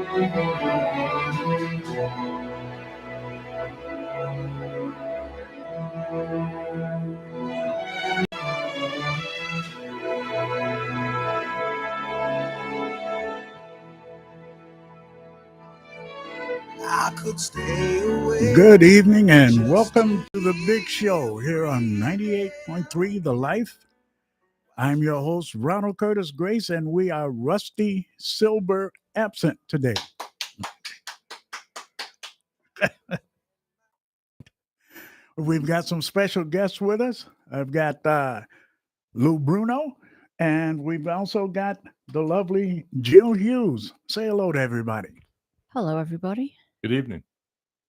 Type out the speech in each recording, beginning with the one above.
I could stay away. Good evening and welcome to the big show here on 98.3 The Life. I'm your host, Ronald Curtis Grace, and we are Rusty Silver absent today. We've got some special guests with us. I've got Lou Bruno, and we've also got the lovely Jill Hughes. Say hello to everybody. Hello, everybody. Good evening.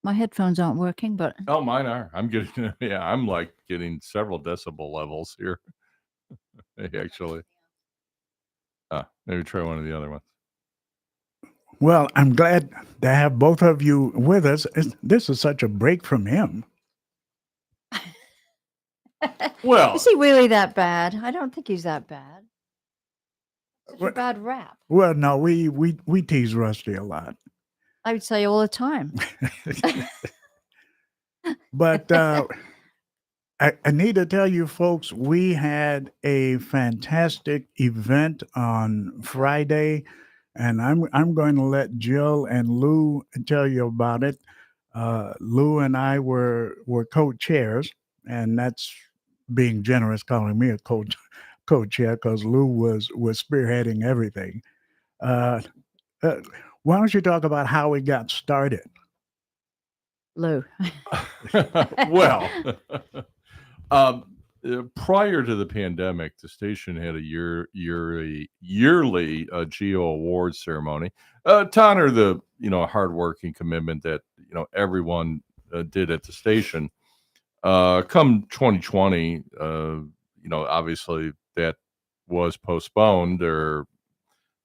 My headphones aren't working, but Oh, mine are. I'm getting, I'm like getting several decibel levels here. Actually. Maybe try one of the other ones. Well, I'm glad to have both of you with us. This is such a break from him. Well, is he really that bad? I don't think he's that bad. Such a bad rap. Well, no, we tease Rusty a lot. I would say all the time. But I need to tell you folks, we had a fantastic event on Friday, and I'm going to let Jill and Lou tell you about it. Lou and I were co-chairs, and that's being generous calling me a co-chair because Lou was spearheading everything. Why don't you talk about how it got started? Lou. well, prior to the pandemic, the station had a yearly Geo Awards ceremony to honor the hardworking commitment that everyone did at the station. Come 2020, obviously that was postponed or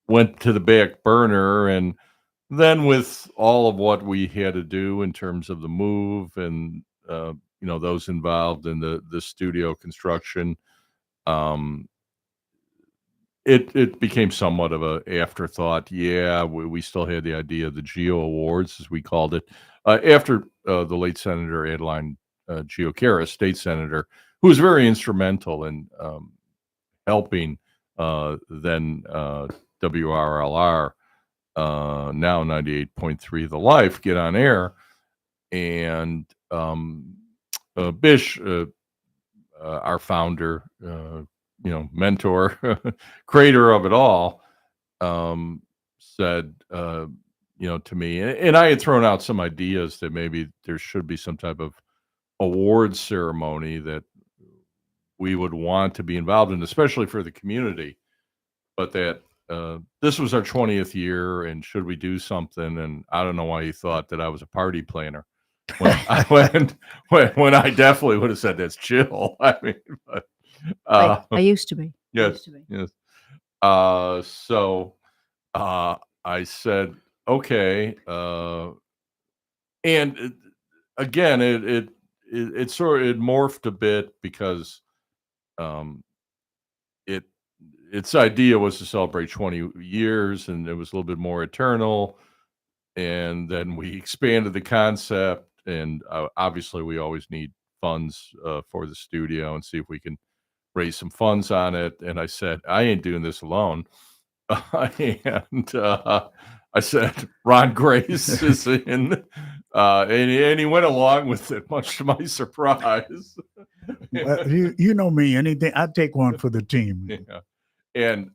went to the back burner, and then with all of what we had to do in terms of the move and those involved in the studio construction, it became somewhat of a afterthought. Yeah, we still had the idea of the Geo Awards, as we called it, after the late Senator Adeline Geocaris, state senator, who was very instrumental in helping then WRLR, now 98.3 The Life, get on air. And Bish, our founder, mentor, creator of it all, said, to me, and I had thrown out some ideas that maybe there should be some type of awards ceremony that we would want to be involved in, especially for the community, but that this was our 20th year, and should we do something? And I don't know why he thought that I was a party planner when I definitely would have said that's Jill. I mean, but, I used to be. Yes, yes. So I said, okay, and again, it sort of morphed a bit because its idea was to celebrate 20 years, and it was a little bit more eternal. And then we expanded the concept, and obviously we always need funds for the studio and see if we can raise some funds on it. And I said, I ain't doing this alone. And I said, Ron Grace is in, and he went along with it, much to my surprise. You know me, anything, I'd take one for the team. Yeah. And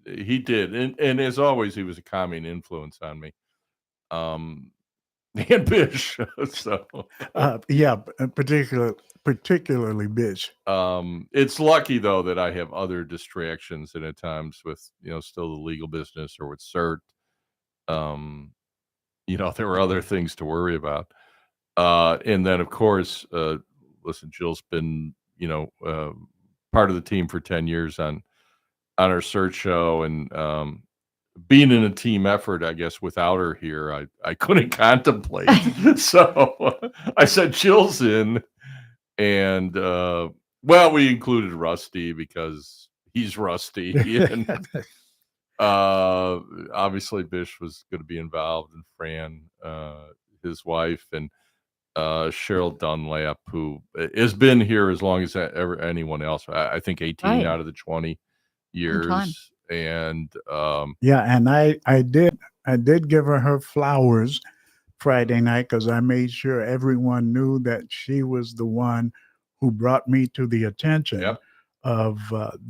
he did. And as always, he was a calming influence on me. And Bish. So yeah, particularly Bish. It's lucky though that I have other distractions, and at times with still the legal business or with CERT, there were other things to worry about. And then of course, listen, Jill's been part of the team for 10 years on our search show, and being in a team effort, I guess without her here, I couldn't contemplate. So I said Jill's in, and we included Rusty because he's Rusty, Obviously Bish was going to be involved, and Fran, his wife, and Cheryl Dunlap, who has been here as long as ever anyone else. I think 18 Right. out of the 20 Long time. years, and Yeah, and I did give her flowers Friday night because I made sure everyone knew that she was the one who brought me to the attention yep. of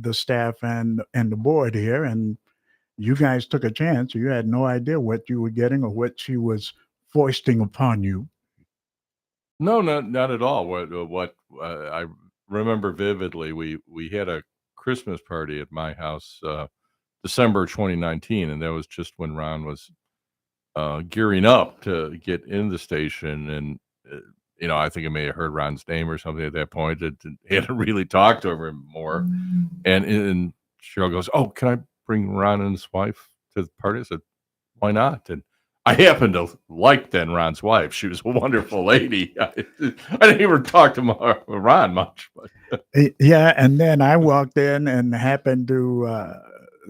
the staff and the board here. And you guys took a chance. You had no idea what you were getting or what she was foisting upon you. No, not at all. What I remember vividly, we had a Christmas party at my house, December 2019, and that was just when Ron was gearing up to get in the station, and I think I may have heard Ron's name or something at that point. It hadn't really talked to him more, and Cheryl goes, "Oh, can I bring Ron and his wife to the party?" I said, "Why not?" And I happened to like then Ron's wife. She was a wonderful lady. I didn't even talk to Ron much, but Yeah, and then I walked in and happened to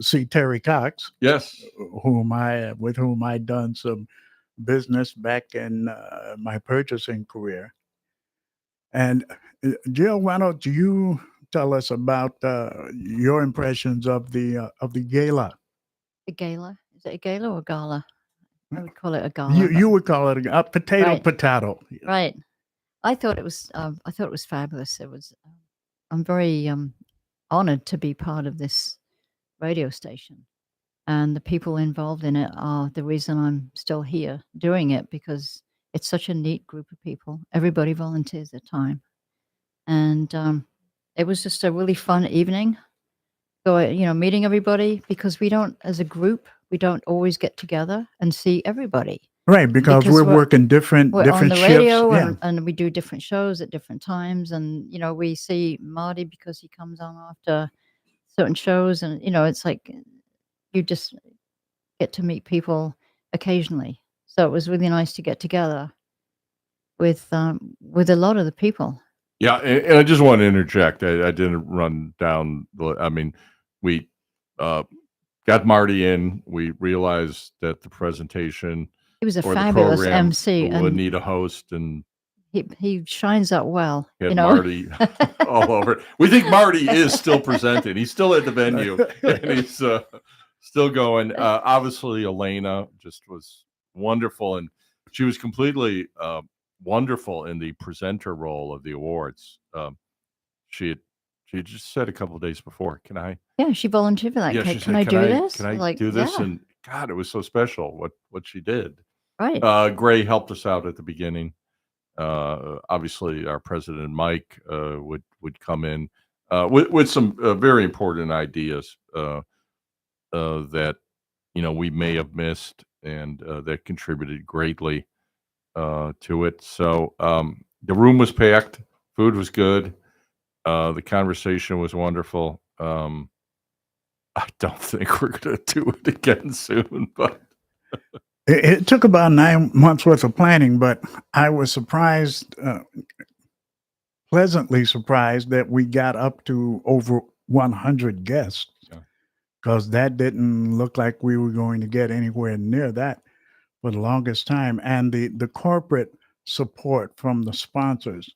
see Terry Cox, yes, with whom I'd done some business back in my purchasing career. And Jill, why don't you tell us about your impressions of the gala? A gala? Is it a gala or gala? I would call it a You gala. you would call it a potato Right. potato. Right. I thought it was fabulous. I'm very honored to be part of this radio station, and the people involved in it are the reason I'm still here doing it, because it's such a neat group of people. Everybody volunteers their time, and it was just a really fun evening. So meeting everybody, because we don't, as a group, we don't always get together and see everybody. Right, because Because we're working different We're on the shifts. radio, Yeah. and we do different shows at different times. And, we see Marty because he comes on after certain shows. And, it's like you just get to meet people occasionally. So it was really nice to get together with a lot of the people. yeah. And I just want to interject. I didn't run down. I mean, we got Marty in. We realized that the presentation He was a or the fabulous program MC, would and need a host, and he shines up well. had Marty all over. We think Marty is still presenting. He's still at the venue, and he's still going. Obviously, Elena just was wonderful, and she was completely wonderful in the presenter role of the awards. She just said a couple of days before, "Can I?" Yeah, she volunteered for that. Yeah, Can, she can said, I do this? Can I Like, do this?" yeah, And God, it was so special what she did. right. Gray helped us out at the beginning. Obviously, our president Mike would come in with some very important ideas that we may have missed, and that contributed greatly to it. So the room was packed, food was good, the conversation was wonderful. I don't think we're going to do it again soon, but It took about 9 months worth of planning, but I was surprised, pleasantly surprised that we got up to over 100 guests, Yeah. because that didn't look like we were going to get anywhere near that for the longest time. And the corporate support from the sponsors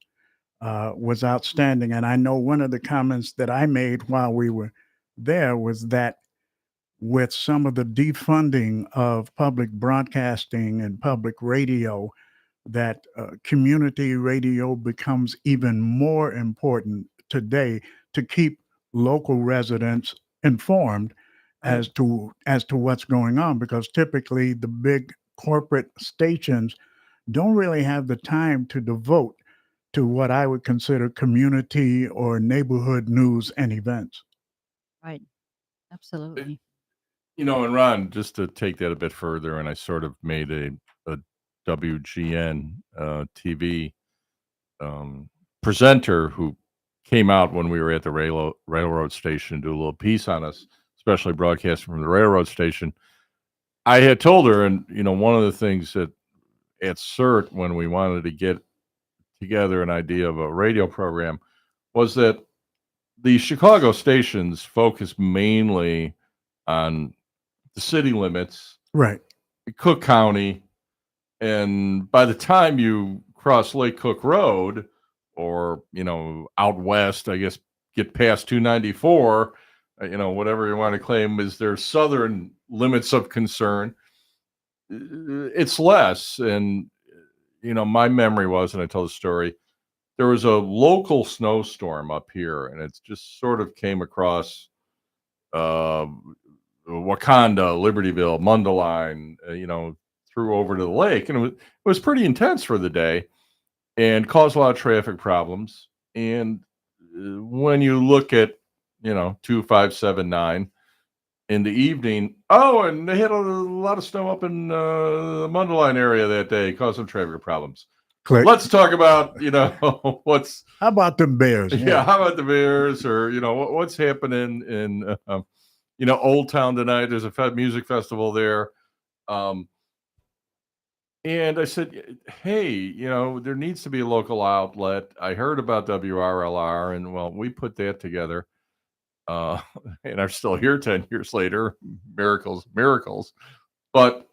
was outstanding. And I know one of the comments that I made while we were there was that with some of the defunding of public broadcasting and public radio, that community radio becomes even more important today to keep local residents informed as to what's going on, because typically the big corporate stations don't really have the time to devote to what I would consider community or neighborhood news and events. Right. Absolutely. And Ron, just to take that a bit further, and I sort of made a WGN TV presenter who came out when we were at the railroad station to do a little piece on us, especially broadcasting from the railroad station. I had told her, and one of the things that at CERT, when we wanted to get together an idea of a radio program, was that the Chicago stations focus mainly on city limits, Right. Cook County, and by the time you cross Lake Cook Road, or out west, I guess, get past 294, whatever you want to claim is their southern limits of concern, it's less. And my memory was, and I tell the story, there was a local snowstorm up here, and it just sort of came across Wakanda, Libertyville, Mundelein, through over to the lake, and it was pretty intense for the day, and caused a lot of traffic problems. And when you look at 2579 in the evening, and they had a lot of snow up in the Mundelein area that day, caused some traffic problems. Click. Let's talk about what's How about them Bears? yeah, how about the Bears, or what's happening in Old Town tonight. There's a music festival there. And I said, hey, there needs to be a local outlet. I heard about WRLR, and well, we put that together. And I'm still here 10 years later. Miracles. But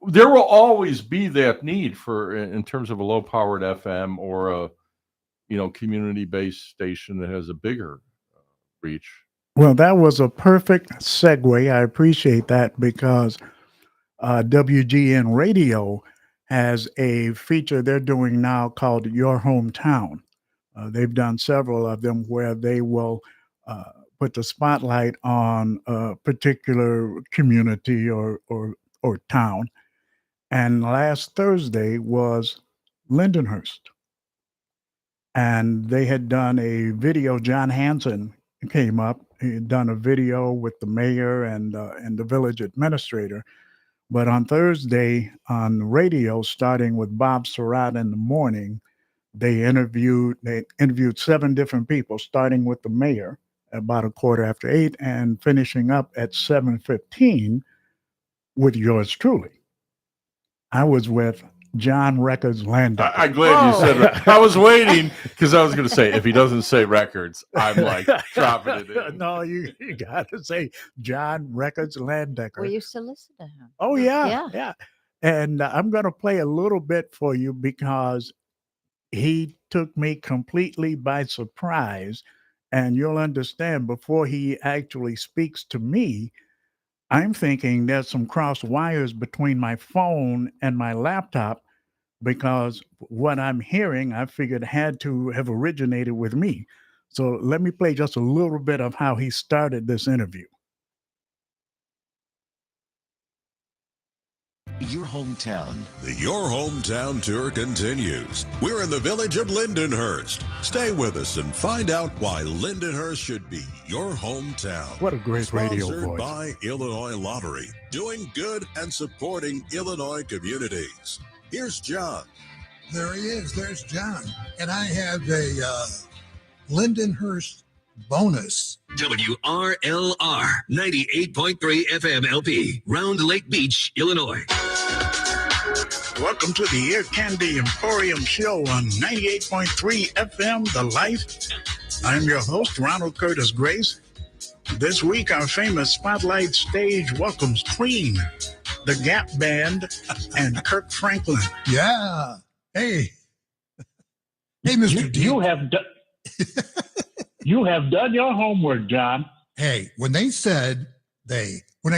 there will always be that need for, in terms of a low-powered FM or a community-based station that has a bigger reach. Well, that was a perfect segue. I appreciate that, because WGN Radio has a feature they're doing now called Your Hometown. They've done several of them where they will put the spotlight on a particular community or town. And last Thursday was Lindenhurst. And they had done a video. John Hanson came up. He had done a video with the mayor and the village administrator. But on Thursday on radio, starting with Bob Surratt in the morning, they interviewed 7 different people, starting with the mayor about 8:15 and finishing up at 7:15 with yours truly. I was with John Records Landecker. I'm glad you said that. I was waiting, because I was going to say, if he doesn't say records, I'm like dropping it in. No, you got to say John Records Landecker. We used to listen to him. Oh, yeah. And I'm going to play a little bit for you, because he took me completely by surprise. And you'll understand, before he actually speaks to me, I'm thinking there's some crossed wires between my phone and my laptop, because what I'm hearing, I figured, had to have originated with me. So let me play just a little bit of how he started this interview. Your hometown. The Your Hometown tour continues. We're in the village of Lindenhurst. Stay with us and find out why Lindenhurst should be your hometown. What a great radio Sponsored voice. by Illinois Lottery, doing good and supporting Illinois communities. Here's John. There he is. There's John. And I have a Lindenhurst bonus. WRLR 98.3 FM LP, Round Lake Beach, Illinois. Welcome to the Ear Candy Emporium show on 98.3 FM, The Life. I'm your host, Ronald Curtis Grace. This week, our famous Spotlight stage welcomes Queen, the Gap Band, and Kirk Franklin. Yeah. Hey. Hey, Mr. D. You have done your homework, John. Hey, when I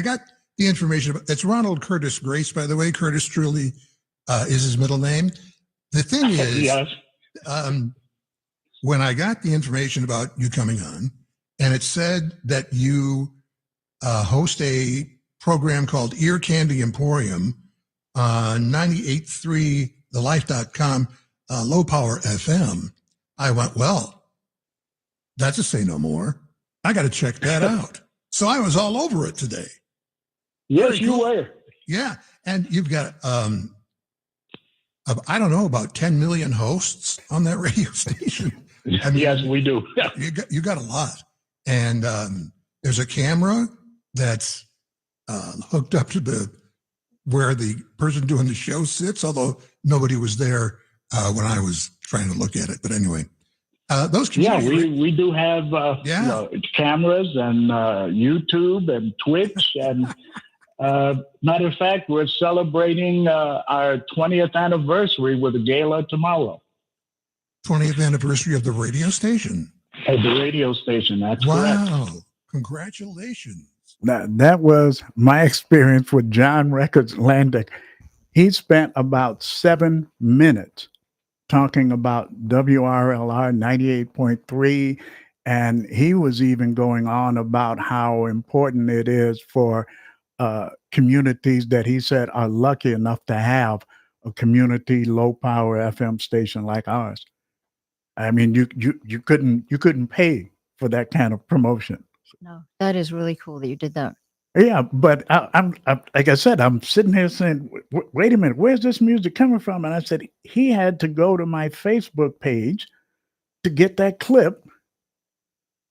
got the information, it's Ronald Curtis Grace, by the way. Curtis truly is his middle name. The thing is, Yes. When I got the information about you coming on, and it said that you host a program called Ear Candy Emporium on 98.3 thelife.com, low power FM, I went, well, that's a say no more. I got to check that out. So I was all over it today. Yes, Very you cool. were. Yeah. And you've got, I don't know, about 10 million hosts on that radio station. I mean, Yes, we do. you got a lot. And there's a camera that's hooked up to where the person doing the show sits, although nobody was there when I was trying to look at it. But anyway, Those Yeah, community we do have Yeah. cameras and YouTube and Twitch. And matter of fact, we're celebrating our 20th anniversary with a gala tomorrow 20th anniversary of the radio station. at the radio station. That's correct. Wow. Congratulations. That was my experience with John Records Landick. He spent about 7 minutes talking about WRLR 98.3. And he was even going on about how important it is for communities that he said are lucky enough to have a community low power FM station like ours. I mean, you couldn't pay for that kind of promotion. No, that is really cool that you did that. Yeah, but I'm like I said, I'm sitting here saying, wait a minute, where's this music coming from? And I said, he had to go to my Facebook page to get that clip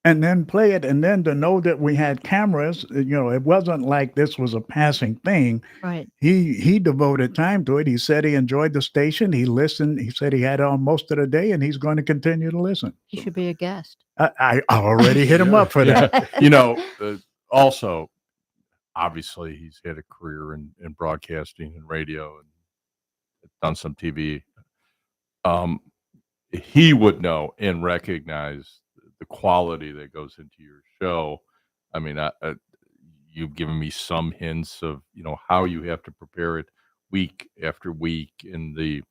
and then play it. And then to know that we had cameras, it wasn't like this was a passing thing. Right. He devoted time to it. He said he enjoyed the station. He listened. He said he had it on most of the day, and he's going to continue to listen. You should be a guest. I already hit him up for that. Also, obviously, he's had a career in broadcasting and radio and done some TV. He would know and recognize the quality that goes into your show. I mean, you've given me some hints of how you have to prepare it week after week, and the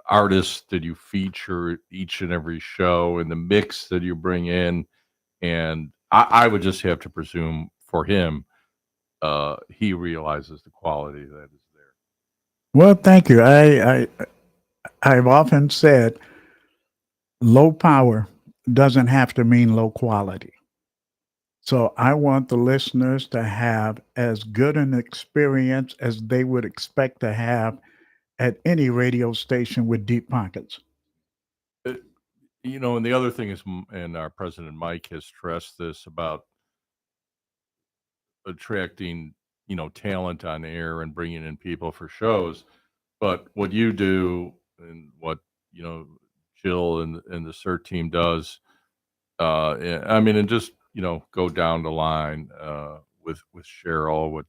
artists that you feature each and every show, and the mix that you bring in. And I would just have to presume for him, he realizes the quality that is there. Well, thank you. I've often said low power doesn't have to mean low quality. So I want the listeners to have as good an experience as they would expect to have at any radio station with deep pockets. And the other thing is, and our president Mike has stressed this about attracting talent on air and bringing in people for shows. But what you do and what Jill and the CERT team does, and just go down the line with Cheryl, what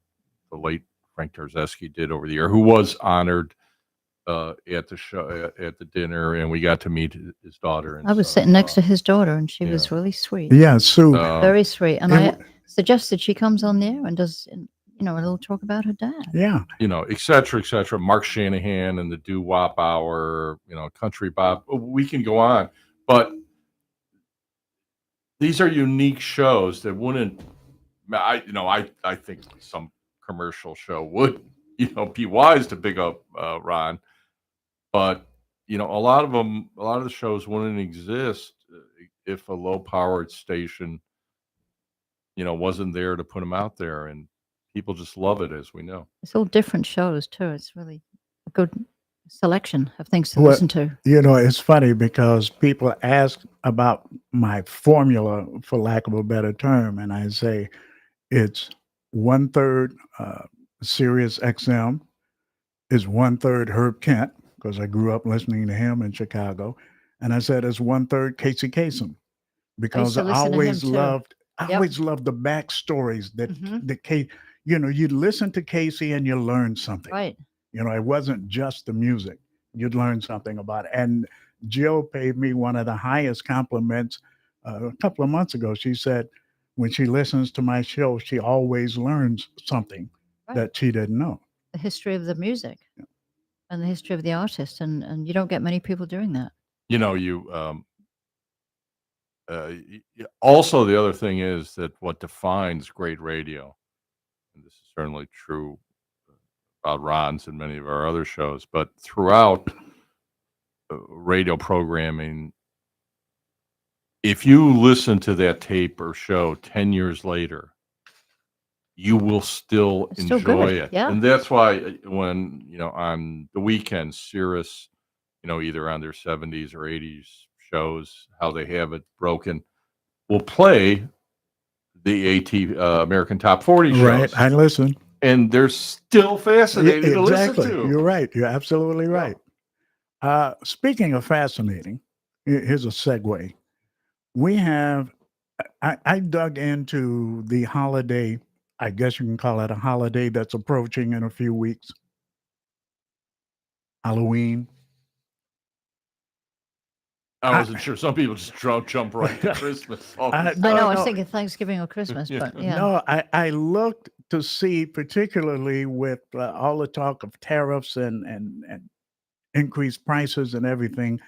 the late Frank Tarzeski did over the year, who was honored at the show, at the dinner, and we got to meet his daughter. And I was sitting next to his daughter, and she was really sweet. Yeah, Sue. Very sweet. And I suggested she comes on there and does a little talk about her dad. Yeah. Et cetera, et cetera. Mark Shanahan and the Doo-Wop Hour, Country Bob. We can go on. But these are unique shows that wouldn't, I think some commercial show would, be wise to pick up Ron. But, a lot of the shows wouldn't exist if a low-powered station, wasn't there to put them out there. And people just love it, as we know. It's all different shows, too. It's really a good selection of things to listen to. It's funny because people ask about my formula, for lack of a better term, and I say it's 1/3 Sirius XM, is 1/3 Herb Kent, because I grew up listening to him in Chicago, and I said it's 1/3 Casey Kasem, because I always loved the backstories that the Casey. You'd listen to Casey and you learn something. Right. It wasn't just the music. You'd learn something about it. And Jill paid me one of the highest compliments a couple of months ago. She said, when she listens to my show, she always learns something that she didn't know. The history of the music and the history of the artist. And you don't get many people doing that. Also, the other thing is that what defines great radio, and this is certainly true about Ron's and many of our other shows, but throughout radio programming, if you listen to that tape or show 10 years later, you will still enjoy it. Yeah. And that's why when, on the weekends, Sirius, either on their 70s or 80s shows, how they have it broken, will play the American Top 40 shows. Right, I listen. And they're still fascinating to listen to. You're right. You're absolutely right. Speaking of fascinating, Here's a segue. We have, I dug into the holiday, I guess you can call it a holiday that's approaching in a few weeks. Halloween. I wasn't sure. Some people just jump right to Christmas. No, I know. I was no. thinking Thanksgiving or Christmas, Yeah. but yeah. No, I looked to see, particularly with all the talk of tariffs and increased prices and everything.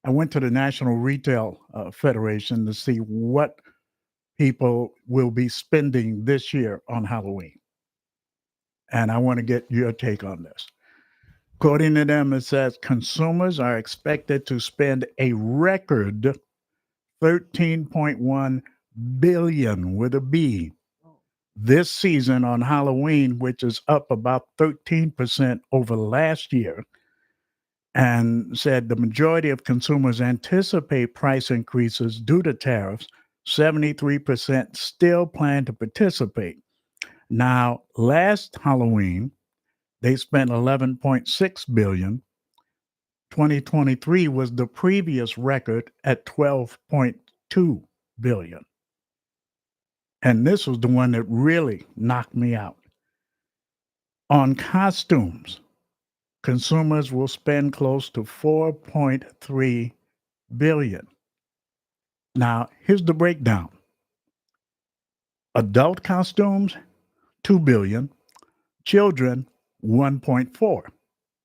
I went to the National Retail Federation to see what people will be spending this year on Halloween. And I want to get your take on this. According to them, it says consumers are expected to spend a record 13.1 billion with a B this season on Halloween, which is up about 13% over last year, and said the majority of consumers anticipate price increases due to tariffs. 73% still plan to participate. Now, last Halloween, they spent 11.6 billion. 2023 was the previous record at 12.2 billion. And this was the one that really knocked me out. On costumes, consumers will spend close to 4.3 billion. Now, here's the breakdown. Adult costumes, 2 billion. Children, 1.4.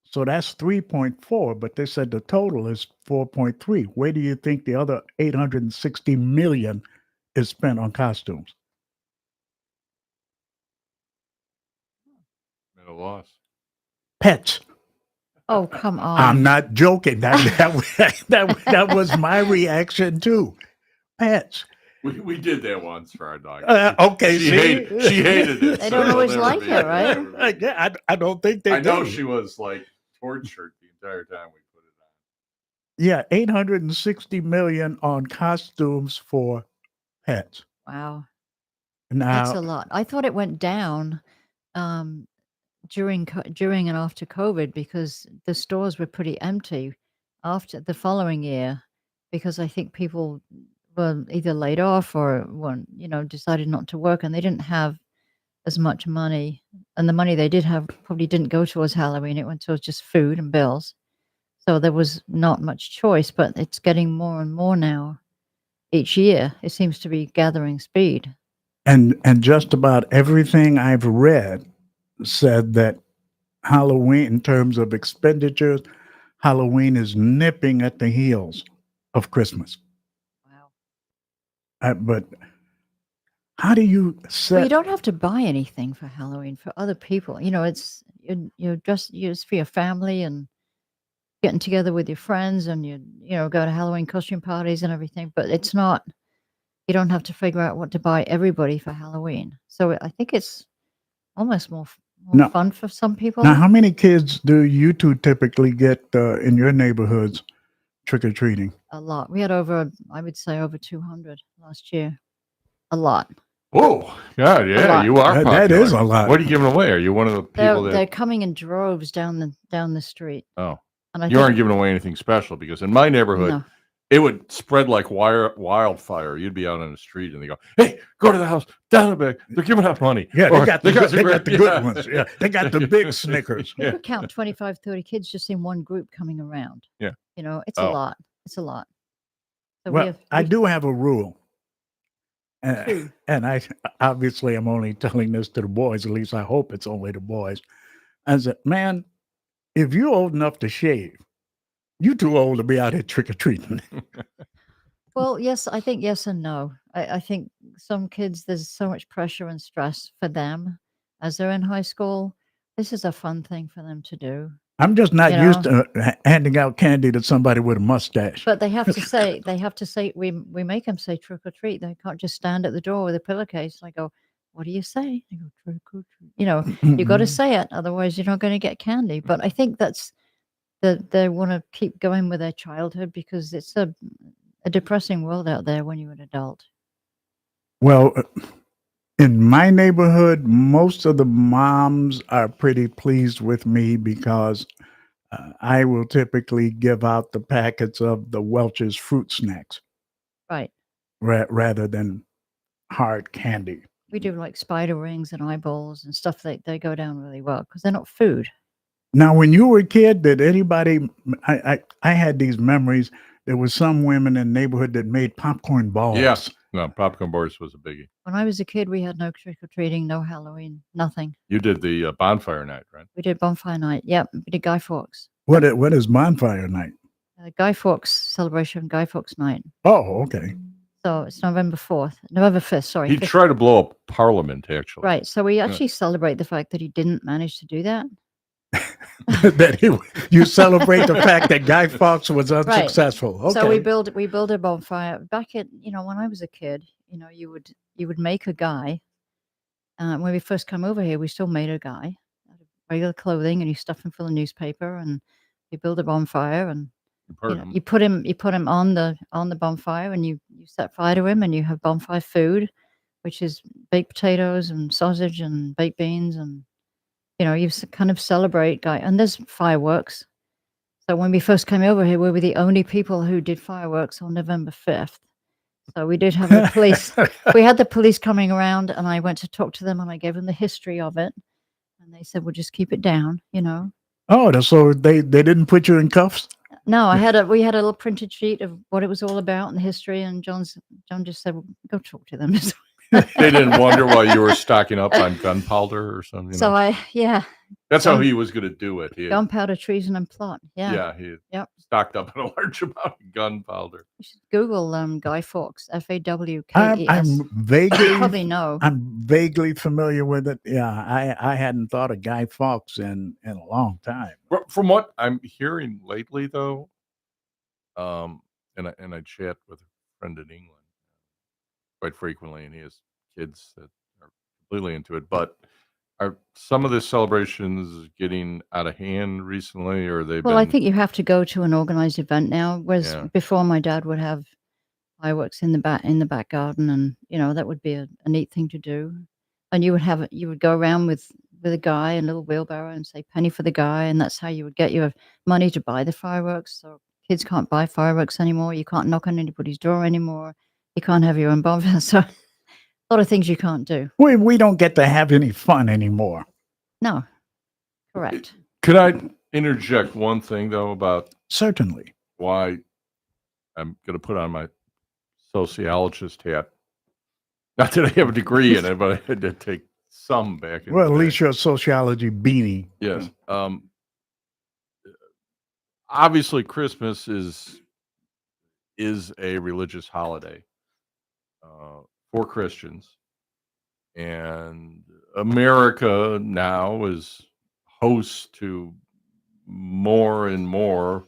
So that's 3.4, but they said the total is 4.3. Where do you think the other 860 million is spent on costumes? At a loss. Pets. Oh, come on. I'm not joking. That was my reaction too. Pets. We did that once for our dog. Okay, she see? hated it. They so don't it'll always never like be- it, right? it'll never be. Yeah, I don't think they I know do. she was like tortured the entire time we put it on. Yeah, 860 million on costumes for pets. Wow. Now, That's a lot. I thought it went down during and after COVID because the stores were pretty empty after the following year because I think people were either laid off or decided not to work and they didn't have as much money, and the money they did have probably didn't go towards Halloween. It went towards just food and bills. So there was not much choice, but it's getting more and more now. Each year, it seems to be gathering speed. and just about everything I've read said that Halloween, in terms of expenditures, Halloween is nipping at the heels of Christmas. Wow. But how do you Well, set? you don't have to buy anything for Halloween for other people. It's you're just for your family and getting together with your friends, and go to Halloween costume parties and everything. But it's not. You don't have to figure out what to buy everybody for Halloween. So I think it's almost more No. fun for some people. Now, how many kids do you two typically get in your neighborhoods trick or treating? A lot. We had I would say over 200 last year. A lot. Whoa, God, yeah, lot. you are popular. That is a lot. What are you giving away? Are you one of the people They're that? coming in droves down the street. Oh, And I you think, aren't giving away anything special because in my neighborhood, no. it would spread like wildfire. You'd be out on the street and they go, "Hey, go to the house down the back. They're giving out money." Yeah, Or, they got the yeah. good ones. Yeah, they got the big Snickers. You could count 25, 30 kids just in one group coming around. Yeah. It's a Oh. lot. It's a lot. So Well, I do have a rule. Two. And I obviously I'm only telling this to the boys, at least I hope it's only the boys. I said, man, if you're old enough to shave, you too old to be out here trick-or-treating. Well, yes, I think yes and no. I think some kids, there's so much pressure and stress for them as they're in high school. This is a fun thing for them to do. I'm just not You used to handing out candy to somebody with a mustache. But they have to say, we make them say trick or treat. They can't just stand at the door with a pillowcase. I go, what do you say? They go, trick or treat. You got to say it. Otherwise, you're not going to get candy. But I think that's they want to keep going with their childhood because it's a depressing world out there when you're an adult. Well, in my neighborhood, most of the moms are pretty pleased with me because I will typically give out the packets of the Welch's fruit snacks Right. rather than hard candy. We do like spider rings and eyeballs and stuff. They go down really well because they're not food. Now, when you were a kid, did anybody? I had these memories. There was some women in the neighborhood that made popcorn balls. Yes. No, popcorn boards was a biggie. When I was a kid, we had no trick or treating, no Halloween, nothing. You did the bonfire night, right? We did bonfire night. Yep, we did Guy Fawkes. What is bonfire night? Guy Fawkes celebration, Guy Fawkes night. Oh, okay. So it's November 5th. Sorry. He 5th. tried to blow up Parliament, actually. Right. So we actually celebrate the fact that he didn't manage to do that. You celebrate the fact that Guy Fawkes was unsuccessful. Okay. So we build a bonfire. Back at when I was a kid, you would make a guy. When we first come over here, we still made a guy out of regular clothing, and you stuff him full of newspaper, and you build a bonfire, and you put him on the bonfire, and you set fire to him, and you have bonfire food, which is baked potatoes and sausage and baked beans, and you kind of celebrate Guy. And there's fireworks. So when we first came over here, we were the only people who did fireworks on November 5th. So we did have the police. We had the police coming around, and I went to talk to them, and I gave them the history of it, and they said, "Well, just keep it down." Oh, so they didn't put you in cuffs? No, we had a little printed sheet of what it was all about and the history, and John just said, well, "Go talk to them." They didn't wonder why you were stocking up on gunpowder or something. So that's how he was going to do it. Gunpowder, treason, and plot. Yeah. He stocked up on a large amount of gunpowder. You should Google Guy Fawkes, FAWKES. I'm vaguely You probably know. I'm vaguely familiar with it. Yeah, I hadn't thought of Guy Fawkes in a long time. From what I'm hearing lately, though, and I chat with a friend in England quite frequently, and he has kids that are completely into it. But are some of the celebrations getting out of hand recently, or I think you have to go to an organized event now. Whereas before, my dad would have fireworks in the back garden, and that would be a neat thing to do. And you would go around with a guy and a little wheelbarrow and say penny for the guy, and that's how you would get your money to buy the fireworks. So kids can't buy fireworks anymore. You can't knock on anybody's door anymore. You can't have your own bonfire. So a lot of things you can't do. We don't get to have any fun anymore. No, correct. Could I interject one thing, though, about certainly why I'm going to put on my sociologist hat? Not that I have a degree in it, but I did take some back in the day. At least your sociology beanie. Yes. Obviously, Christmas is a religious holiday for Christians, and America now is host to more and more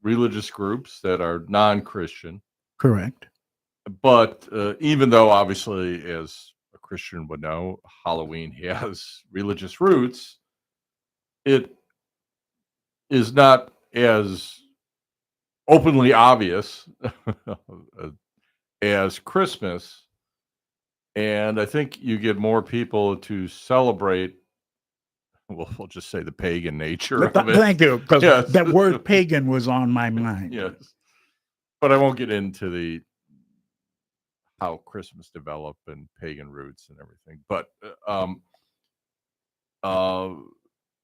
religious groups that are non-Christian. Correct. But even though, obviously, as a Christian would know, Halloween has religious roots, it is not as openly obvious as Christmas. And I think you get more people to celebrate, well, we'll just say the pagan nature of it. Thank you, because that word pagan was on my mind. Yes. But I won't get into how Christmas developed and pagan roots and everything. But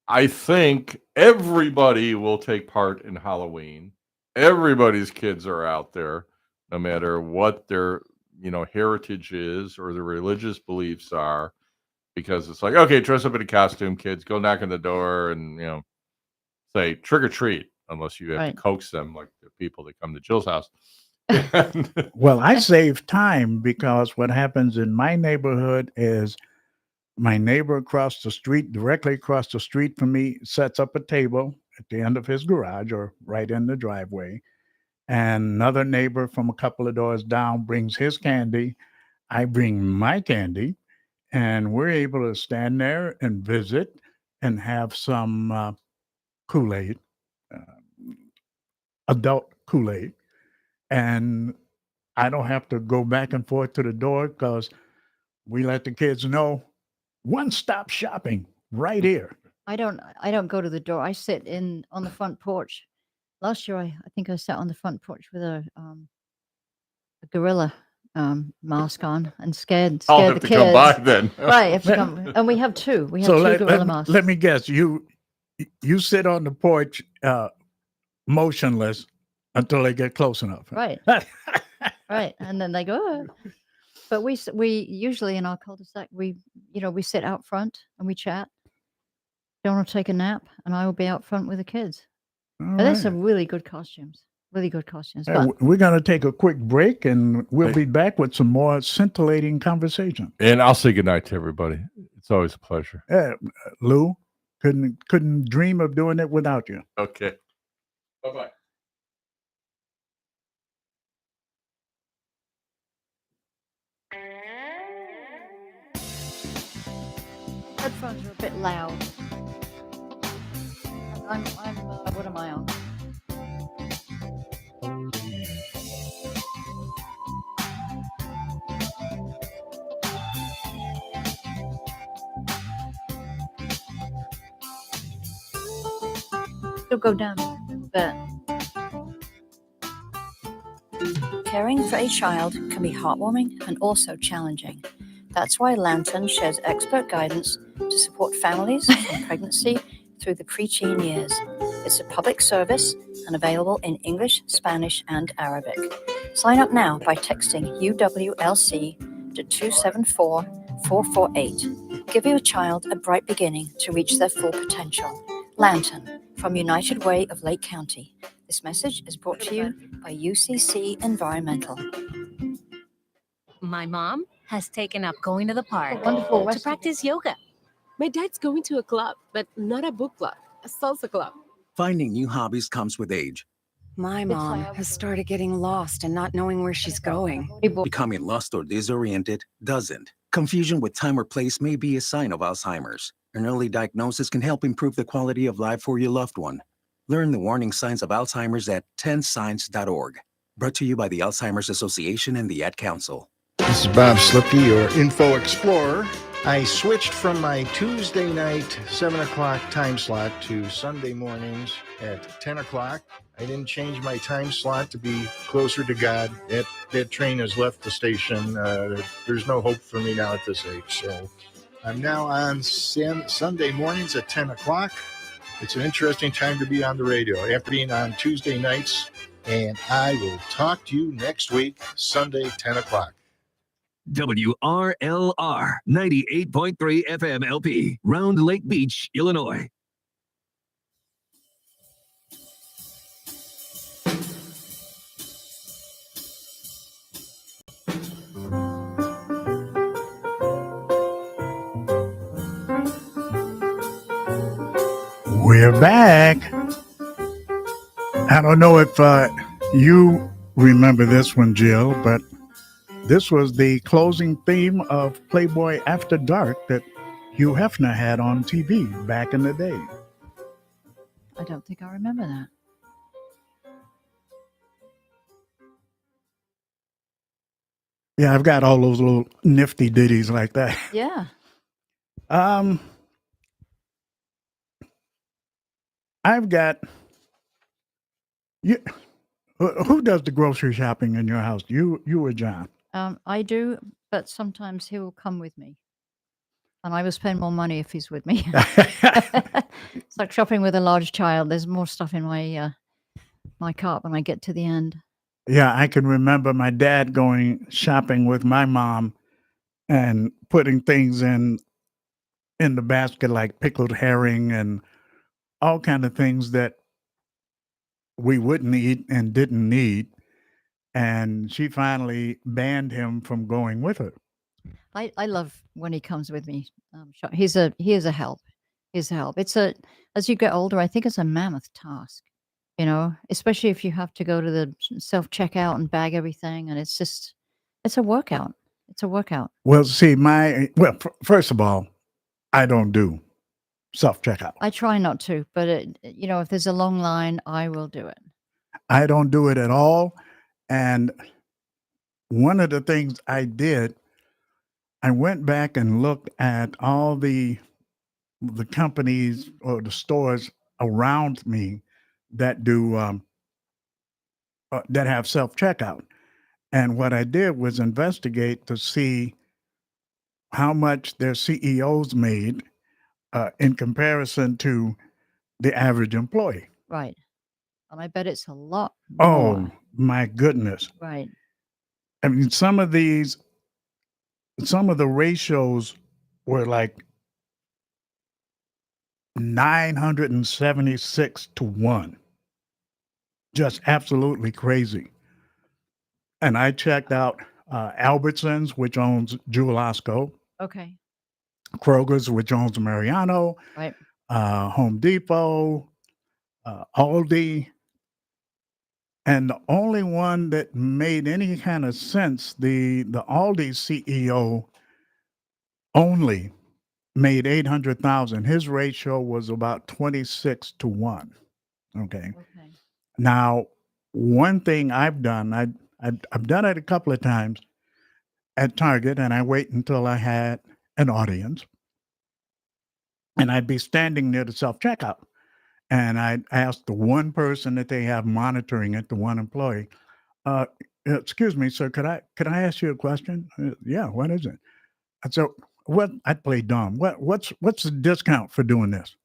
I think everybody will take part in Halloween. Everybody's kids are out there, no matter what their heritage is or their religious beliefs are, because it's like, okay, dress up in a costume, kids, go knock on the door and say trick or treat, unless you have to coax them like the people that come to Jill's house. Well, I save time, because what happens in my neighborhood is my neighbor across the street, directly across the street from me, sets up a table at the end of his garage or right in the driveway. And another neighbor from a couple of doors down brings his candy. I bring my candy, and we're able to stand there and visit and have some Kool-Aid, adult Kool-Aid. And I don't have to go back and forth to the door, because we let the kids know one-stop shopping right here. I don't go to the door. I sit on the front porch. Last year, I think I sat on the front porch with a gorilla mask on and scared I'll the have to come by kids. then. Right, you have to come, and we have two. We have So two gorilla masks. let me guess. You sit on the porch motionless until they get close enough. Right, right, and then they go. "Oh." But we usually in our cul-de-sac we sit out front and we chat. John will take a nap, and I will be out front with the kids. All And there's right. some really good costumes. Really good costumes. Hey, But we're going to take a quick break, and we'll Hey. be back with some more scintillating conversation. And I'll say goodnight to everybody. It's always a pleasure. Lou, couldn't dream of doing it without you. Okay. Bye-bye. headphones are a bit loud. I'm what am I on? It'll go down a little bit. Caring for a child can be heartwarming and also challenging. That's why Lantern shares expert guidance to support families from pregnancy through the preteen years. It's a public service and available in English, Spanish, and Arabic. Sign up now by texting UWLC to 274-448. Give your child a bright beginning to reach their full potential. Lantern from United Way of Lake County. This message is brought to you by UCC Environmental. My mom has taken up going to the park Wonderful to Western. practice yoga. My dad's going to a club, but not a book club, a salsa club. Finding new hobbies comes with age. My mom has started getting lost and not knowing where she's going. Becoming lost or disoriented doesn't. Confusion with time or place may be a sign of Alzheimer's. An early diagnosis can help improve the quality of life for your loved one. Learn the warning signs of Alzheimer's at 10signs.org. Brought to you by the Alzheimer's Association and the Ad Council. This is Bob Slipke, your Info Explorer. I switched from my Tuesday night 7 o'clock time slot to Sunday mornings at 10 o'clock. I didn't change my time slot to be closer to God. That train has left the station. There's no hope for me now at this age. So I'm now on Sunday mornings at 10 o'clock. It's an interesting time to be on the radio after being on Tuesday nights. And I will talk to you next week, Sunday, 10 o'clock. WRLR 98.3 FM LP, Round Lake Beach, Illinois. We're back. I don't know if you remember this one, Jill, but this was the closing theme of Playboy After Dark that Hugh Hefner had on TV back in the day. I don't think I remember that. Yeah, I've got all those little nifty ditties like that. Yeah. I've got you. Who does the grocery shopping in your house? You or John? I do, but sometimes he will come with me. And I will spend more money if he's with me. It's like shopping with a large child. There's more stuff in my my cart when I get to the end. Yeah, I can remember my dad going shopping with my mom and putting things in the basket like pickled herring and all kind of things that we wouldn't eat and didn't need. And she finally banned him from going with her. I love when he comes with me. He is a help. He's a help. As you get older, I think it's a mammoth task, especially if you have to go to the self-checkout and bag everything. And it's a workout. It's a workout. Well, see, first of all, I don't do self-checkout. I try not to, but if there's a long line, I will do it. I don't do it at all. And one of the things I did, I went back and looked at all the the companies or the stores around me that do that have self checkout. And what I did was investigate to see how much their CEOs made in comparison to the average employee. Right. And I bet it's a lot Oh more. my goodness. Right. I mean, some of the ratios were like 976 to 1. Just absolutely crazy. And I checked out Albertsons, which owns Jewel Osco, Okay. Kroger's, which owns Mariano, Right. Home Depot, Aldi. And the only one that made any kind of sense, the Aldi CEO only made 800,000. His ratio was about 26 to 1. Okay. Okay. Now, one thing I've done, I've done it a couple of times at Target, and I wait until I had an audience, and I'd be standing near the self-checkout, and I'd ask the one person that they have monitoring it, the one employee, excuse me, sir, could I ask you a question? Yeah, what is it? And so what I'd play dumb. What's the discount for doing this?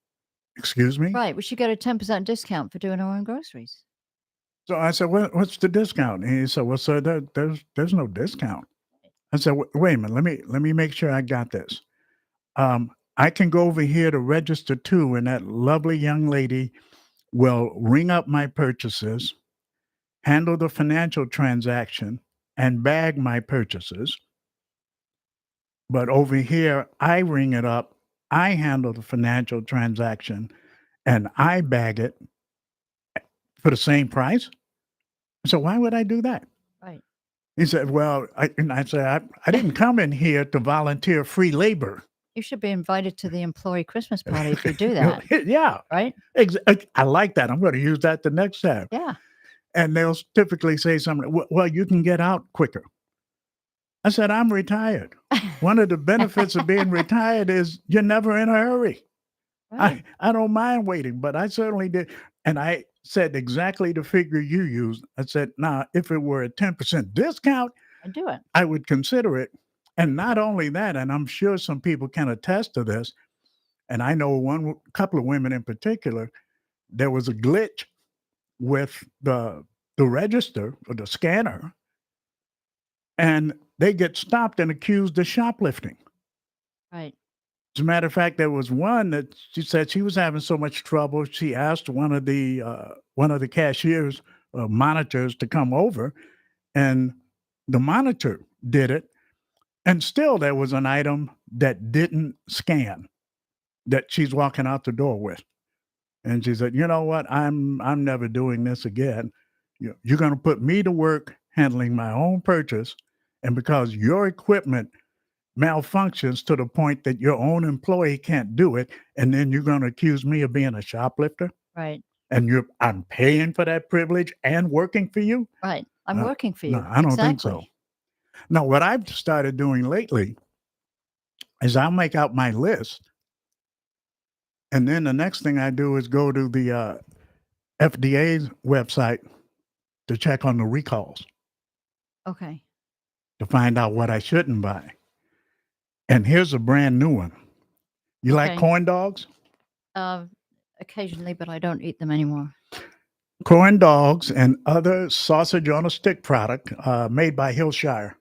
Excuse me? Right. We should get a 10% discount for doing our own groceries. So I said, what's the discount? And he said, well, sir, there's no discount. I said, wait a minute, let me make sure I got this. I can go over here to register too, and that lovely young lady will ring up my purchases, handle the financial transaction, and bag my purchases. But over here, I ring it up, I handle the financial transaction, and I bag it for the same price. So why would I do that? Right. He said, well, I said, I didn't come in here to volunteer free labor. You should be invited to the employee Christmas party if you do that. Yeah. Right? I like that. I'm going to use that the next time. Yeah. And they'll typically say something, well, you can get out quicker. I said, I'm retired. One of the benefits of being retired is you're never in a hurry. Right. I don't mind waiting, but I certainly did. And I said exactly the figure you used. I said, now, if it were a 10% discount, I'd do it. I would consider it. And not only that, and I'm sure some people can attest to this, and I know couple of women in particular, there was a glitch with the register or the scanner, and they get stopped and accused of shoplifting. Right. As a matter of fact, there was one that she said she was having so much trouble. She asked one of the cashiers, monitors, to come over, and the monitor did it. And still, there was an item that didn't scan that she's walking out the door with. And she said, you know what? I'm never doing this again. You're going to put me to work handling my own purchase. And because your equipment malfunctions to the point that your own employee can't do it, and then you're going to accuse me of being a shoplifter? Right. And I'm paying for that privilege and working for you? Right. I'm working for you. No, I don't think so. Now, what I've started doing lately is I'll make out my list. And then the next thing I do is go to the FDA's website to check on the recalls. Okay. To find out what I shouldn't buy. And here's a brand new one. You like corn dogs? Occasionally, but I don't eat them anymore. Corn dogs and other sausage on a stick product made by Hillshire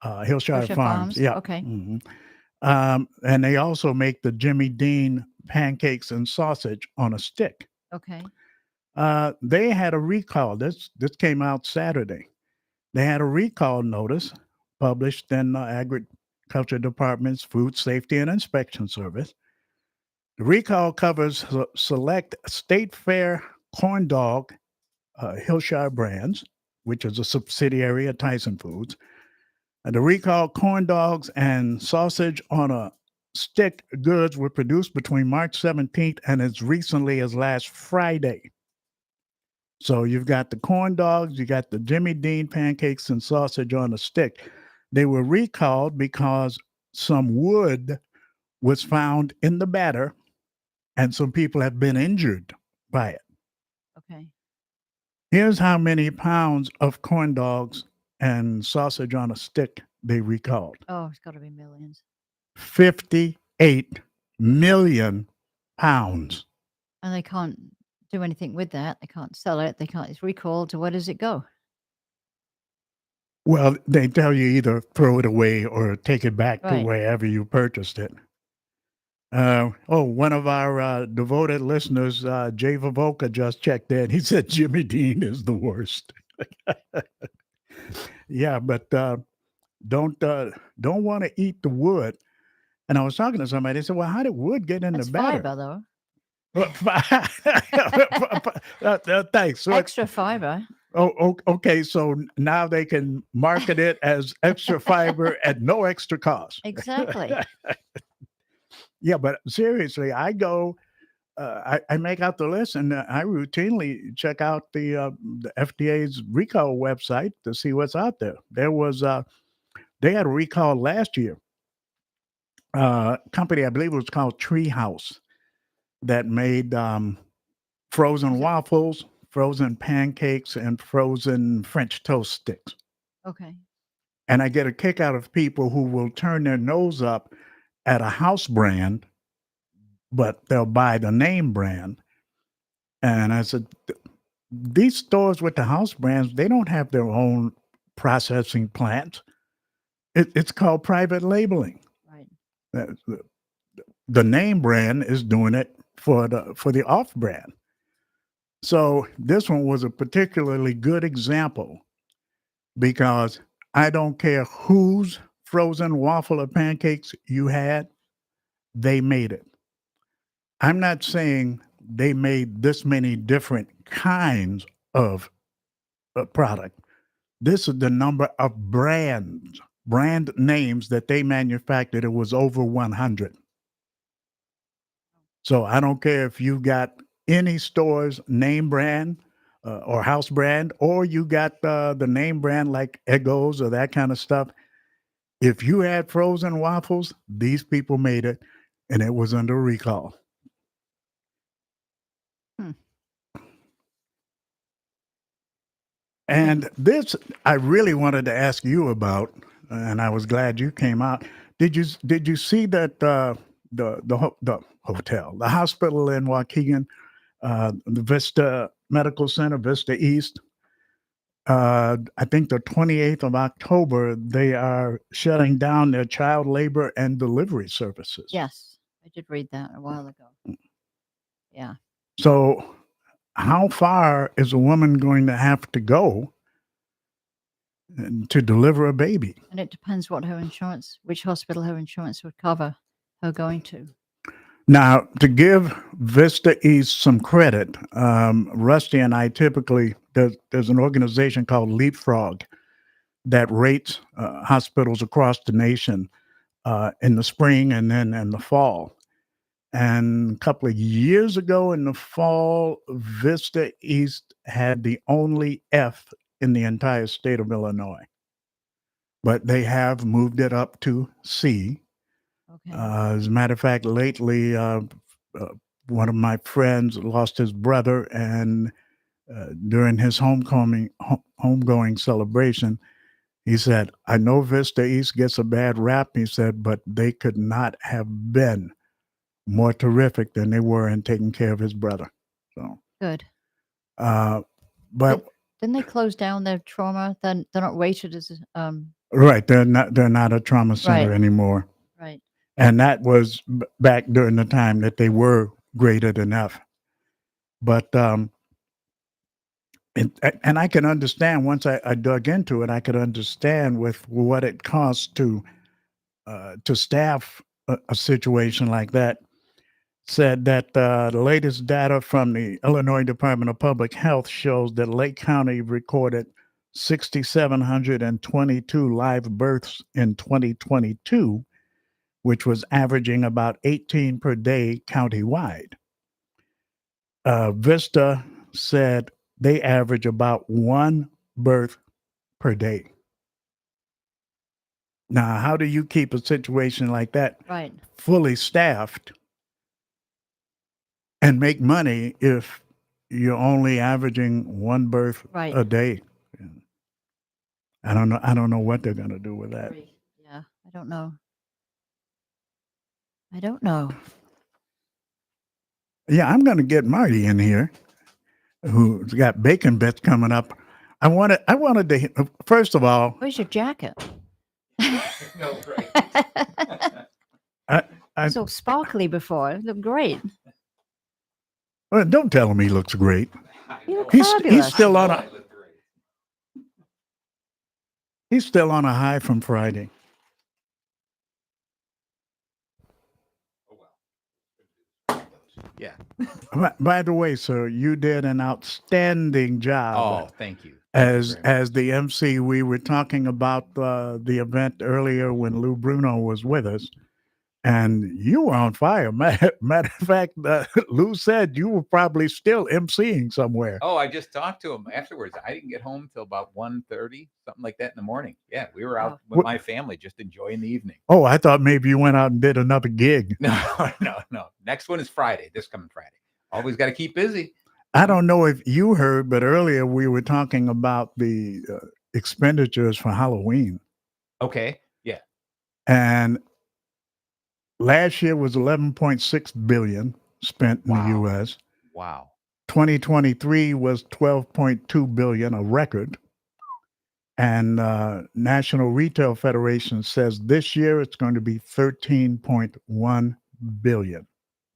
Farms. Yeah. Okay. Mm-hmm. And they also make the Jimmy Dean pancakes and sausage on a stick. Okay. They had a recall. This came out Saturday. They had a recall notice published in the Agriculture Department's Food Safety and Inspection Service. The recall covers select State Fair corn dog, Hillshire Brands, which is a subsidiary of Tyson Foods. And the recall corn dogs and sausage on a stick goods were produced between March 17th and as recently as last Friday. So you've got the corn dogs, you got the Jimmy Dean pancakes and sausage on a stick. They were recalled because some wood was found in the batter, and some people have been injured by it. Okay. Here's how many pounds of corn dogs and sausage on a stick they recalled. Oh, it's got to be millions. 58 million pounds. And they can't do anything with that. They can't sell it. They can't. It's recalled. So where does it go? Well, they tell you either throw it away or take it back to Right. wherever you purchased it. One of our devoted listeners, Jay Vavoka, just checked in. He said Jimmy Dean is the worst. Yeah, but don't want to eat the wood. And I was talking to somebody. They said, "Well, how did wood get in That's the batter?" fiber, though. Thanks. So Extra fiber. Okay. So now they can market it as extra fiber at no extra cost. Exactly. Yeah, but seriously, I go, I make out the list, and I routinely check out the FDA's recall website to see what's out there. There was they had a recall last year. Company, I believe it was called Treehouse, that made frozen waffles, frozen pancakes, and frozen French toast sticks. Okay. And I get a kick out of people who will turn their nose up at a house brand, but they'll buy the name brand. And I said, these stores with the house brands, they don't have their own processing plants. It's called private labeling. Right. The name brand is doing it for the off brand. So this one was a particularly good example because I don't care whose frozen waffle or pancakes you had, they made it. I'm not saying they made this many different kinds of product. This is the number of brand names that they manufactured. It was over 100. So I don't care if you got any store's name brand or house brand, or you got the name brand like Eggos or that kind of stuff. If you had frozen waffles, these people made it, and it was under recall. And this, I really wanted to ask you about, and I was glad you came out. Did you see that the hotel, the hospital in Waukegan, the Vista Medical Center, Vista East? I think the 28th of October, they are shutting down their child labor and delivery services. Yes, I did read that a while ago. Yeah. So how far is a woman going to have to go to deliver a baby? And it depends which hospital her insurance would cover her going to. Now, to give Vista East some credit, Rusty and I typically, there's an organization called Leapfrog that rates hospitals across the nation in the spring and then in the fall. And a couple of years ago in the fall, Vista East had the only F in the entire state of Illinois. But they have moved it up to C. Okay. As a matter of fact, lately, one of my friends lost his brother, and during his homegoing celebration, he said, "I know Vista East gets a bad rap," he said, "but they could not have been more terrific than they were in taking care of his brother." So good. But didn't they close down their trauma? Then they're not rated as right. They're not a trauma center anymore. Right. And that was back during the time that they were graded enough. But and I can understand, once I dug into it, I could understand with what it costs to staff a situation like that. Said that the latest data from the Illinois Department of Public Health shows that Lake County recorded 6,722 live births in 2022, which was averaging about 18 per day countywide. Vista said they average about one birth per day. Now, how do you keep a situation like that Right. fully staffed and make money if you're only averaging one birth Right. a day? I don't know. I don't know what they're going to do with that. Yeah, I don't know. I don't know. Yeah, I'm going to get Marty in here, who's got bacon bits coming up. I wanted to. First of all, Where's your jacket? No, right. I So sparkly before. It looked great. well, don't tell him he looks great. You look He's fabulous. still on a. He's still on a high from Friday. Yeah. By the way, sir, you did an outstanding job. Oh, thank you. As the MC, we were talking about the event earlier when Lou Bruno was with us, and you were on fire. Matter of fact, Lou said you were probably still MCing somewhere. Oh, I just talked to him afterwards. I didn't get home till about 1:30, something like that in the morning. Yeah, we were out with my family just enjoying the evening. Oh, I thought maybe you went out and did another gig. No. Next one is Friday, this coming Friday. Always got to keep busy. I don't know if you heard, but earlier we were talking about the expenditures for Halloween. Okay. Yeah. And last year was 11.6 billion spent in the U.S. Wow. 2023 was 12.2 billion, a record. And National Retail Federation says this year it's going to be 13.1 billion.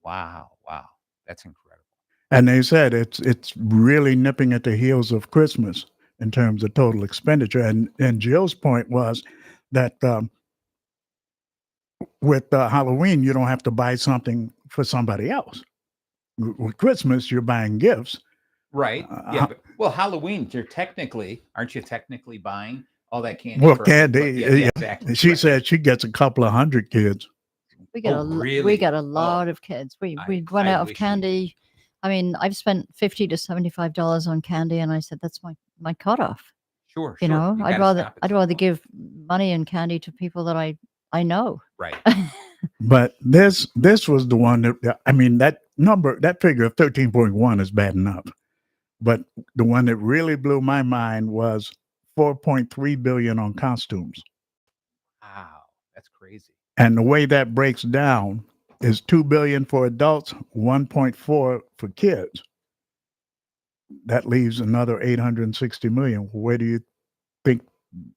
Wow. That's incredible. And they said it's really nipping at the heels of Christmas in terms of total expenditure. And Jill's point was that with Halloween, you don't have to buy something for somebody else. With Christmas, you're buying gifts. Right. Yeah. Well, Halloween, aren't you technically buying all that candy? Well, candy. Yeah, exactly. She said she gets a couple of hundred kids. We got we got a lot of kids. We run out of candy. I mean, I've spent $50 to $75 on candy, and I said that's my cutoff. Sure. You know, I'd rather give money and candy to people that I know. Right. But this was the one that, I mean, that figure of 13.1 is bad enough. But the one that really blew my mind was 4.3 billion on costumes. Wow, that's crazy. And the way that breaks down is 2 billion for adults, 1.4 for kids. That leaves another 860 million. Where do you think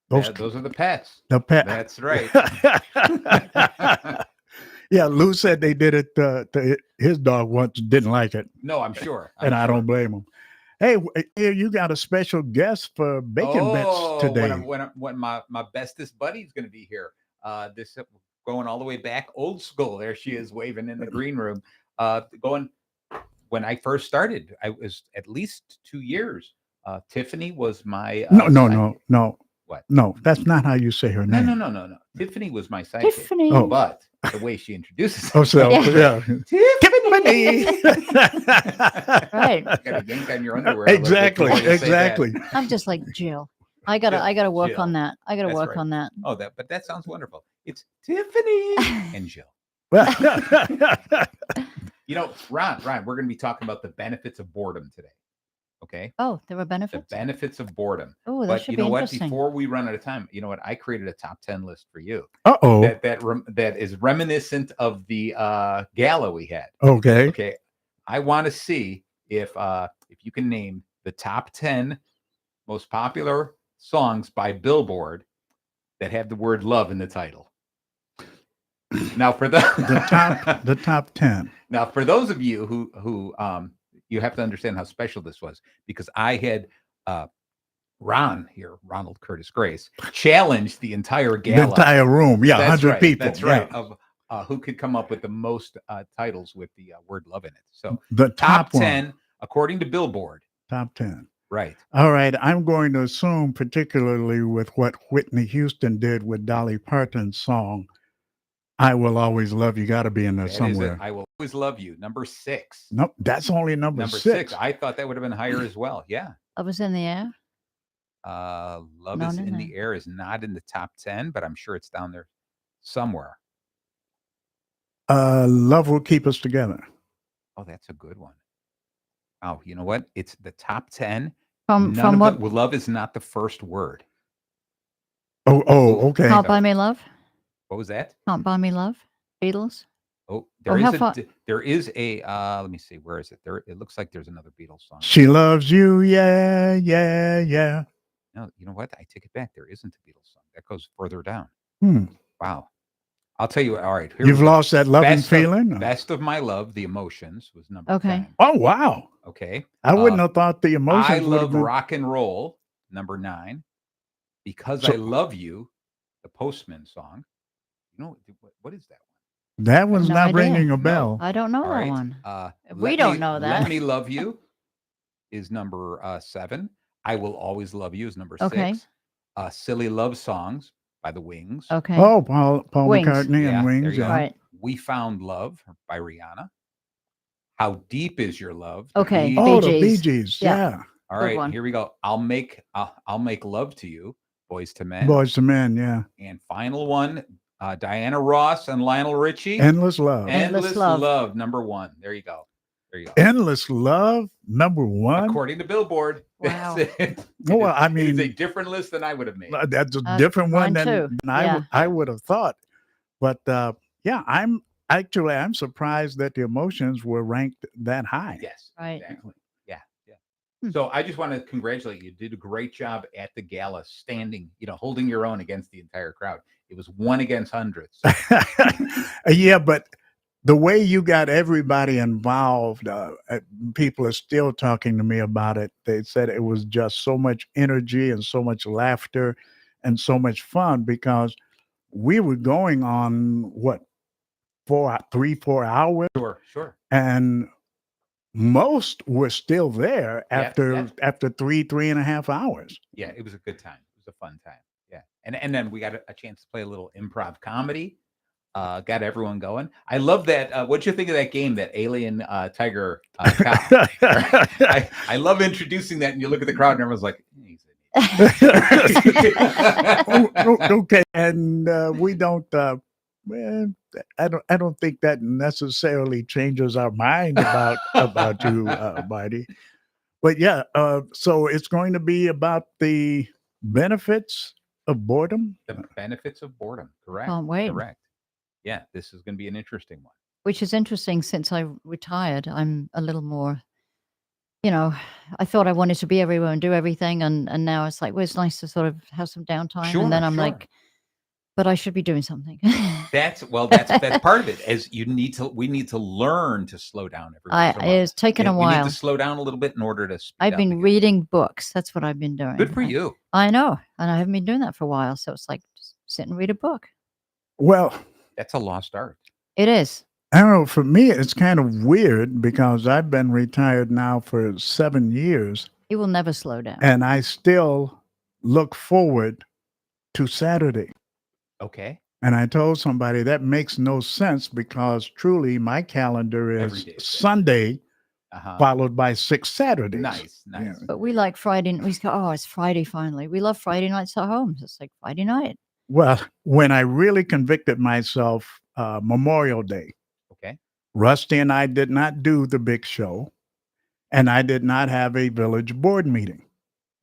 those are the pets? The pet. That's right. Yeah, Lou said they did it to his dog once, didn't like it. No, I'm sure. I don't blame him. Hey, you got a special guest for Bacon Bits today. When my bestest buddy is going to be here. This going all the way back old school. There she is waving in the green room. Going when I first started, I was at least 2 years. Tiffany was my No. What? No, that's not how you say her name. No. Tiffany was my sidekick. Tiffany. Oh. But the way she introduces Oh, so yeah. Tiffany. Right. You got to yank on your underwear. a little bit Exactly. before you say that. Exactly. I'm just like Jill. I gotta work Jill. on that. I gotta That's work right. on that. Oh, but that sounds wonderful. It's Tiffany and Jill. You know, Ron, we're going to be talking about the benefits of boredom today. Okay. Oh, there were The benefits. benefits of boredom. Oh, that But should you be know what? interesting. Before we run out of time, you know what? I created a top 10 list for you. Uh-oh. That is reminiscent of the gala we had. Okay. Okay. I want to see if you can name the top 10 most popular songs by Billboard that have the word love in the title. Now for the top 10. Now for those of you who you have to understand how special this was, because I had Ron here, Ronald Curtis Grace, challenged the entire gala. The entire room. Yeah, That's 100 right, people. That's right. Yeah. Of who could come up with the most titles with the word love in it. So The top 10, one. according to Billboard. Top 10. Right. All right. I'm going to assume, particularly with what Whitney Houston did with Dolly Parton's song, I Will Always Love You, got to be in there That is somewhere. it. I Will Always Love You. Number 6. Nope, that's only number Number six. I thought that would have been higher as well. Yeah. I was in the air. Love Not is in in there. the Air is not in the top 10, but I'm sure it's down there somewhere. Love Will Keep Us Together. Oh, that's a good one. Oh, you know what? It's the top 10. From None of what? it. Well, love is not the first word. Okay. Can't Buy Me Love. What was that? Can't Buy Me Love. Beatles. Oh, how there is a let me see, where is it? There it looks like there's another Beatles song. She Loves You, yeah, yeah, yeah. No, you know what? I take it back. There isn't a Beatles song. That goes further down. Wow. I'll tell you. All right. Here You've we go. lost that loving feeling? Best of My Love, The Emotions was number Okay. 10. Oh, wow. Okay. I wouldn't have thought The Emotions I would have Love been. Rock and Roll, number 9. Because I Love You, the Postman song. You know, what is that one? That one's No not idea. ringing a bell. I don't know All that right. one. We Let don't Me- know that. Let Me Love You is number 7. I Will Always Love You is number Okay. 6. Silly Love Songs by the Wings. Okay. Oh, Paul Wings. McCartney and There Wings. you go. Right. We Found Love by Rihanna. How Deep Is Your Love? The Okay. Bee Oh, Bee the Bee Gees. Gees. Yeah. Yeah. All Good right, one. here we go. I'll make love to you, Boys to Men. Boys to Men. Yeah. And final one, Diana Ross and Lionel Richie. Endless Love. Endless Love, number 1. There you go. There you go. Endless Love, number 1. According to Billboard. Wow. That's it. Well, I It is a mean, different list than I would have made. that's a different one mine than too. I would have thought. But yeah, I'm surprised that the Emotions were ranked that high. Yes, Right. exactly. Yeah. So I just want to congratulate you. You did a great job at the gala, standing, holding your own against the entire crowd. It was 1 against hundreds. Yeah, but the way you got everybody involved, people are still talking to me about it. They said it was just so much energy and so much laughter and so much fun because we were going on what 4 hours, Sure. and most were still there after yeah. after 3.5 hours. Yeah, it was a good time. It was a fun time. Yeah. And then we got a chance to play a little improv comedy. Got everyone going. I love that. What'd you think of that game, that alien tiger cow? I love introducing that, and you look at the crowd, and everyone's like, "He's Okay, and we don't. Well, I don't think that necessarily changes our mind about you, Marty. But yeah, so it's going to be about the benefits of boredom. The benefits of boredom. Correct. Can't wait. Correct. Yeah, this is going to be an interesting one. Which is interesting since I retired. I'm a little more, I thought I wanted to be everywhere and do everything. And now it's like, well, it's nice to sort of have some downtime. Sure, and then I'm sure. like, but I should be doing something. That's part of it. As we need to learn to slow down every once in a while. It's taken a We while. need to slow down a little bit in order to speed I've up been again. reading books. That's what I've been doing. Good for you. I know. And I haven't been doing that for a while. So it's like, just sit and read a book. Well, That's a lost art. It is. I don't know. For me, it's kind of weird because I've been retired now for 7 years, You will never slow down. and I still look forward to Saturday. Okay. And I told somebody that makes no sense because truly my calendar Every is day. Sunday Uh-huh. followed by 6 Saturdays. Nice. Yeah. But we like Friday. We go, oh, it's Friday finally. We love Friday nights at home. It's like Friday night. Well, when I really convicted myself, Memorial Day, Okay. Rusty and I did not do the big show, and I did not have a village board meeting.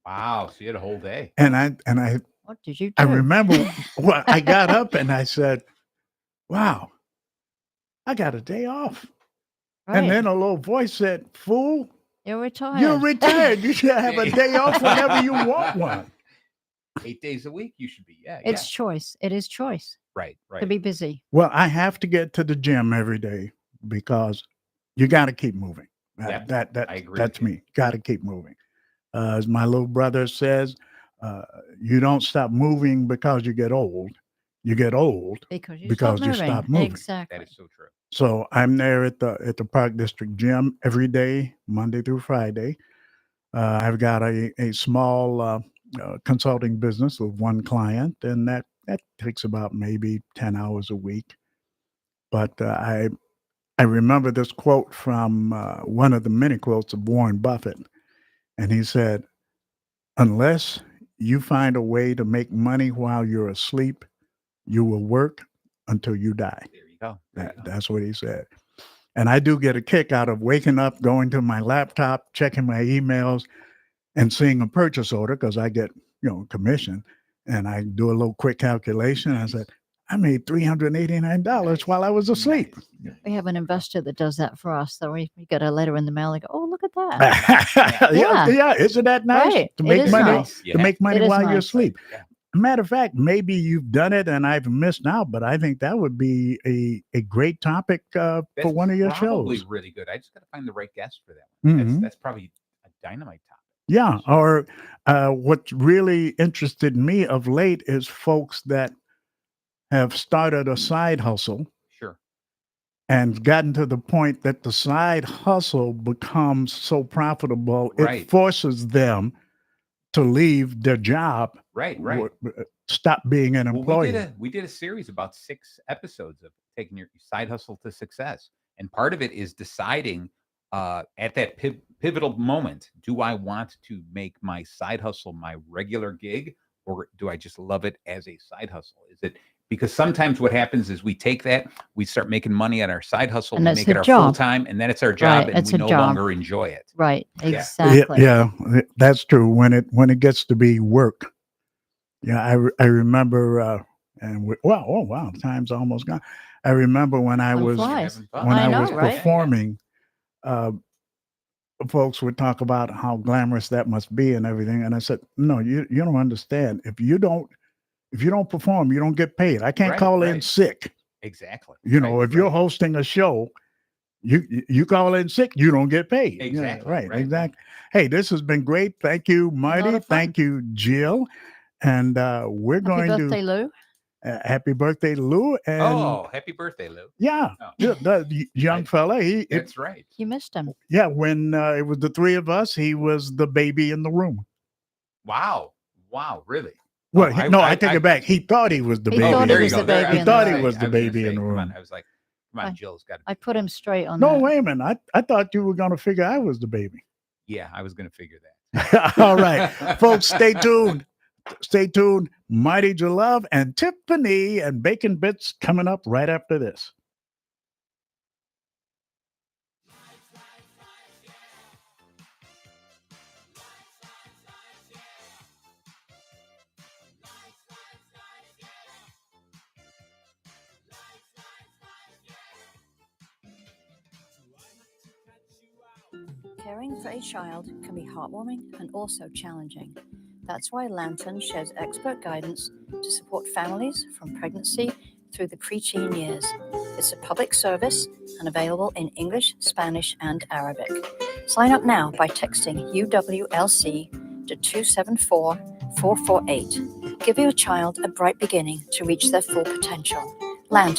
Wow. So you had a whole day. And I What did you do? I remember well, I got up and I said, wow, I got a day off. Right. And then a little voice said, fool, You're retired. you're retired. You should have a day off whenever you want one. 8 days a week, you should be. Yeah. It's choice. It is choice Right. to be busy. Well, I have to get to the gym every day because you got to keep moving. Yeah, I agree That's with you. me. Got to keep moving. As my little brother says, you don't stop moving because you get old. You get old Because you stop moving. Exactly. That is so true. So I'm there at the Park District Gym every day, Monday through Friday. I've got a small consulting business with one client, and that takes about maybe 10 hours a week. But I remember this quote from one of the many quotes of Warren Buffett, and he said, "Unless you find a way to make money while you're asleep, you will work until you die. There you go. That's what he said. And I do get a kick out of waking up, going to my laptop, checking my emails, and seeing a purchase order because I get, commission. And I do a little quick calculation. I said, I made $389 while I was asleep. We have an investor that does that for us. So we get a letter in the mail and go, oh, look at that. yeah. Isn't that nice? Right. To make It is money, nice. to make money It is while you're nice. asleep. Matter of fact, maybe you've done it and I've missed out, but I think that would be a great topic for one of your Probably shows. really good. I just got to find the right guest for that one. Mhm. That's probably a dynamite topic. Yeah. Or what really interested me of late is folks that have started a side hustle Sure. and gotten to the point that the side hustle becomes so profitable, Right. it forces them to leave their job, Right. stop being an Well, employee. we did a series about 6 episodes of taking your side hustle to success, and part of it is deciding at that pivotal moment: do I want to make my side hustle my regular gig, or do I just love it as a side hustle? Is it because sometimes what happens is we take that, we start making money on our side hustle, And we that's make the it our job. full time, and then it's our job, Right, and it's we a no job. longer enjoy it. Right. Yeah. Exactly. Yeah, that's true. When it gets to be work. Yeah, I remember, oh wow, time's almost gone. I remember when I Time was flies. when I I know, was right? performing, folks would talk about how glamorous that must be and everything, and I said, no, you don't understand. If you don't perform, you don't get paid. I can't Right, call in right. sick. Exactly. If you're hosting a show, you call in sick, you don't get paid. Yeah, Exactly, right. right. Exactly. Hey, this has been great. Thank you, lot Marty. of fun. Thank you, Jill. And we're Happy going birthday, to Lou. happy birthday, Lou. And Oh, happy birthday, Lou. yeah, Oh. the young fella. That's right. You missed him. Yeah, when it was the three of us, he was the baby in the room. Wow. Really? Well, Oh, I take it back. He thought he was the He baby. thought in he the was room. the baby He in the thought he room. was the I was gonna baby in say, the come room. on. I was like, come on, Jill's got to. I put him straight on No, that. wait a minute. I thought you were going to figure I was the baby. Yeah, I was going to figure that. All right, folks, stay tuned. Stay tuned. Mighty Jalove and Tiffany and Bacon Bits coming up right after this. Caring for a child can be heartwarming and also challenging. That's why Lantern shares expert guidance to support families from pregnancy through the preteen years. It's a public service and available in English, Spanish, and Arabic. Sign up now by texting UWLC to 274-448. Give your child a bright beginning to reach their full potential. Lantern.